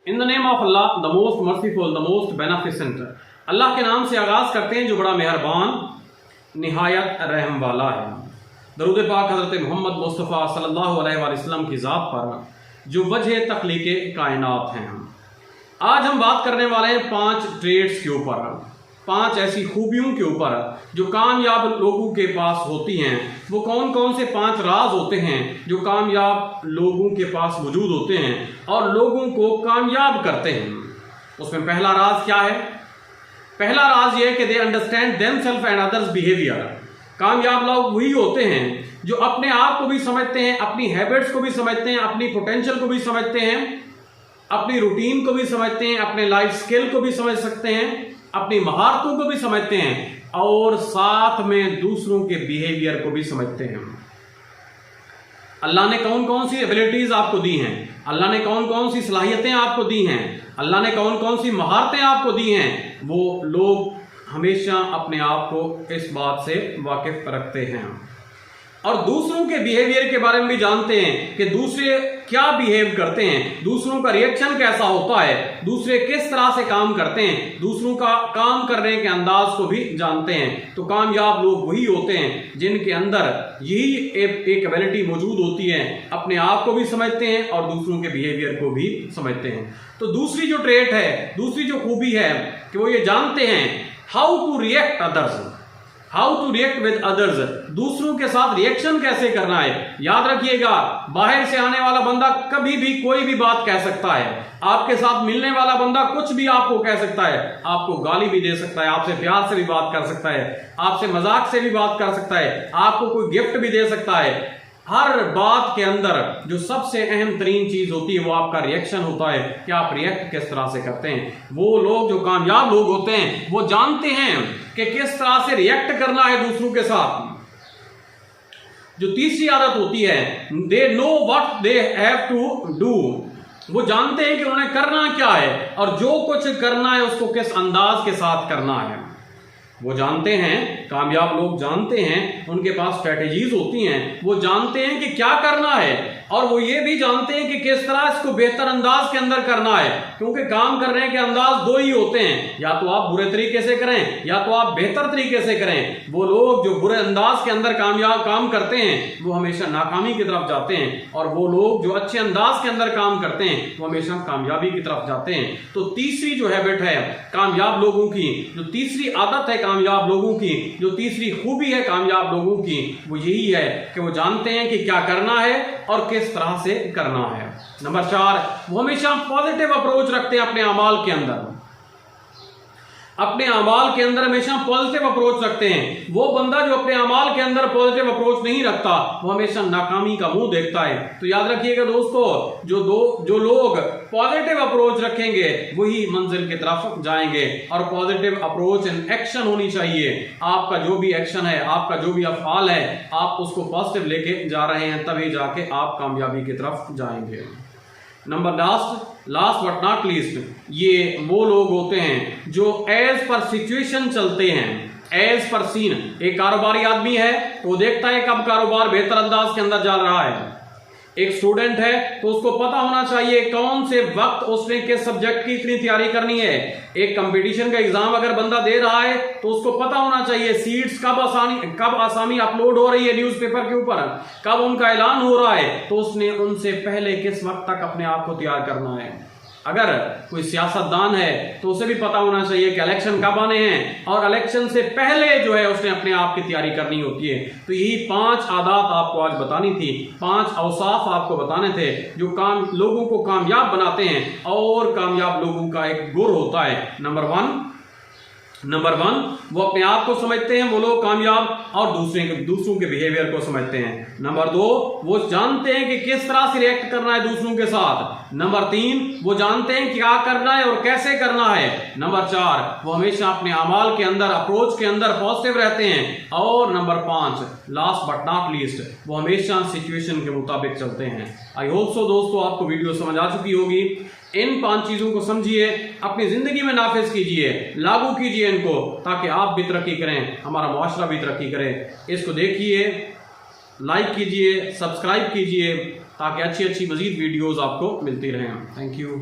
In the name of Allah the most merciful the most beneficent. Allah के नाम से आगाज करते हैं जो बड़ा मेहरबान निहायत रहम वाला है। दरूद पाक हज़रत मोहम्मद मुस्तफ़ा सल्लल्लाहु अलैहि वसल्लम की ज़ात पर जो वजह तख्लीक़े कायनात हैं। आज हम बात करने वाले हैं 5 ट्रेड्स के ऊपर, 5 ऐसी खूबियों के ऊपर जो कामयाब लोगों के पास होती हैं। वो कौन कौन से 5 राज होते हैं जो कामयाब लोगों के पास मौजूद होते हैं और लोगों को कामयाब करते हैं। उसमें पहला राज क्या है? पहला राज ये है कि they understand themselves and others behaviour. कामयाब लोग वही होते हैं जो अपने आप को भी समझते हैं, अपनी हैबिट्स को भी समझते हैं, अपनी पोटेंशियल को भी समझते हैं, अपनी रूटीन को भी समझते हैं, अपने लाइफ स्किल को भी समझ सकते हैं, अपनी महारतों को भी समझते हैं और साथ में दूसरों के बिहेवियर को भी समझते हैं। अल्लाह ने कौन कौन सी एबिलिटीज आपको दी हैं, अल्लाह ने कौन कौन सी सलाहियतें आपको दी हैं, अल्लाह ने कौन कौन सी महारतें आपको दी हैं, वो लोग हमेशा अपने आप को इस बात से वाकिफ रखते हैं और दूसरों के बिहेवियर के बारे में भी जानते हैं कि दूसरे क्या बिहेव करते हैं, दूसरों का रिएक्शन कैसा होता है, दूसरे किस तरह से काम करते हैं, दूसरों का काम करने के अंदाज को भी जानते हैं। तो कामयाब लोग वही होते हैं जिनके अंदर यही एक एबिलिटी मौजूद होती है, अपने आप को भी समझते हैं और दूसरों के बिहेवियर को भी समझते हैं। तो दूसरी जो ट्रेट है, दूसरी जो खूबी है कि वो ये जानते हैं how to react others, how to react with others, दूसरों के साथ रिएक्शन कैसे करना है। याद रखिएगा, बाहर से आने वाला बंदा कभी भी कोई भी बात कह सकता है, आपके साथ मिलने वाला बंदा कुछ भी आपको कह सकता है, आपको गाली भी दे सकता है, आपसे प्यार से भी बात कर सकता है, आपसे मजाक से भी बात कर सकता है, आपको कोई गिफ्ट भी दे सकता है। हर बात के अंदर जो सबसे अहम तरीन चीज होती है वो आपका रिएक्शन होता है कि आप रिएक्ट किस तरह से करते हैं। वो लोग जो कामयाब लोग होते हैं वो जानते हैं कि किस तरह से रिएक्ट करना है दूसरों के साथ। जो तीसरी आदत होती है, they know what they have to do, वो जानते हैं कि उन्हें करना क्या है और जो कुछ करना है उसको किस अंदाज के साथ करना है। वो जानते हैं, कामयाब लोग जानते हैं, उनके पास स्ट्रेटेजीज होती हैं, वो जानते हैं कि क्या करना है और वो ये भी जानते हैं कि किस तरह इसको बेहतर अंदाज के अंदर करना है। क्योंकि काम करने के अंदाज 2 ही होते हैं, या तो आप बुरे तरीके से करें या तो आप बेहतर तरीके से करें। वो लोग जो बुरे अंदाज के अंदर कामयाब काम करते हैं वो हमेशा नाकामी की तरफ जाते हैं और वो लोग जो अच्छे अंदाज के अंदर काम करते हैं वो हमेशा कामयाबी की तरफ जाते हैं। तो तीसरी जो हैबिट है कामयाब लोगों की, जो तीसरी आदत है कामयाब लोगों की, जो तीसरी खूबी है कामयाब लोगों की, वो यही है कि वो जानते हैं कि क्या करना है और किस तरह से करना है। नंबर 4, वो हमेशा पॉजिटिव अप्रोच रखते हैं अपने अमाल के अंदर, अपने अमाल के अंदर हमेशा पॉजिटिव अप्रोच रखते हैं। वो बंदा जो अपने अमाल के अंदर पॉजिटिव अप्रोच नहीं रखता वो हमेशा नाकामी का मुंह देखता है। तो याद रखिएगा दोस्तों, जो लोग पॉजिटिव अप्रोच रखेंगे वही मंजिल की तरफ जाएंगे और पॉजिटिव अप्रोच एंड एक्शन होनी चाहिए। आपका जो भी एक्शन है, आपका जो भी अफ़आल है, आप उसको पॉजिटिव लेके जा रहे हैं तभी जाके आप कामयाबी की तरफ जाएंगे। Number last but not least, ये वो लोग होते हैं जो एज पर सिचुएशन चलते हैं, एज पर सीन। एक कारोबारी आदमी है तो वो देखता है कब कारोबार बेहतर अंदाज के अंदर जा रहा है। एक स्टूडेंट है तो उसको पता होना चाहिए कौन से वक्त उसने किस सब्जेक्ट की इतनी तैयारी करनी है। एक कंपटीशन का एग्जाम अगर बंदा दे रहा है तो उसको पता होना चाहिए सीट्स कब आसामी अपलोड हो रही है न्यूज़पेपर के ऊपर, कब उनका ऐलान हो रहा है, तो उसने उनसे पहले किस वक्त तक अपने आप को तैयार करना है। अगर कोई सियासतदान है तो उसे भी पता होना चाहिए कि इलेक्शन कब आने हैं और इलेक्शन से पहले जो है उसने अपने आप की तैयारी करनी होती है। तो यही 5 आदत आपको आज बतानी थी, 5 औसाफ आपको बताने थे जो लोगों को कामयाब बनाते हैं और कामयाब लोगों का एक गुर होता है। नंबर 1 वो अपने आप को समझते हैं, वो लोग कामयाब और दूसरों के बिहेवियर को समझते हैं। नंबर 2 वो जानते हैं कि किस तरह से रिएक्ट करना है दूसरों के साथ। नंबर 3 वो जानते हैं क्या करना है और कैसे करना है। नंबर 4 वो हमेशा अपने अमाल के अंदर, अप्रोच के अंदर पॉजिटिव रहते हैं। और number 5 last but not least, वो हमेशा सिचुएशन के मुताबिक चलते हैं। आई होप सो दोस्तों आपको वीडियो समझ आ चुकी होगी। इन 5 चीजों को समझिए, अपनी जिंदगी में नाफिज कीजिए, लागू कीजिए इनको, ताकि आप भी तरक्की करें, हमारा मुआशरा भी तरक्की करे। इसको देखिए, लाइक कीजिए, सब्सक्राइब कीजिए ताकि अच्छी अच्छी मजीद वीडियोस आपको मिलती रहें। Thank you.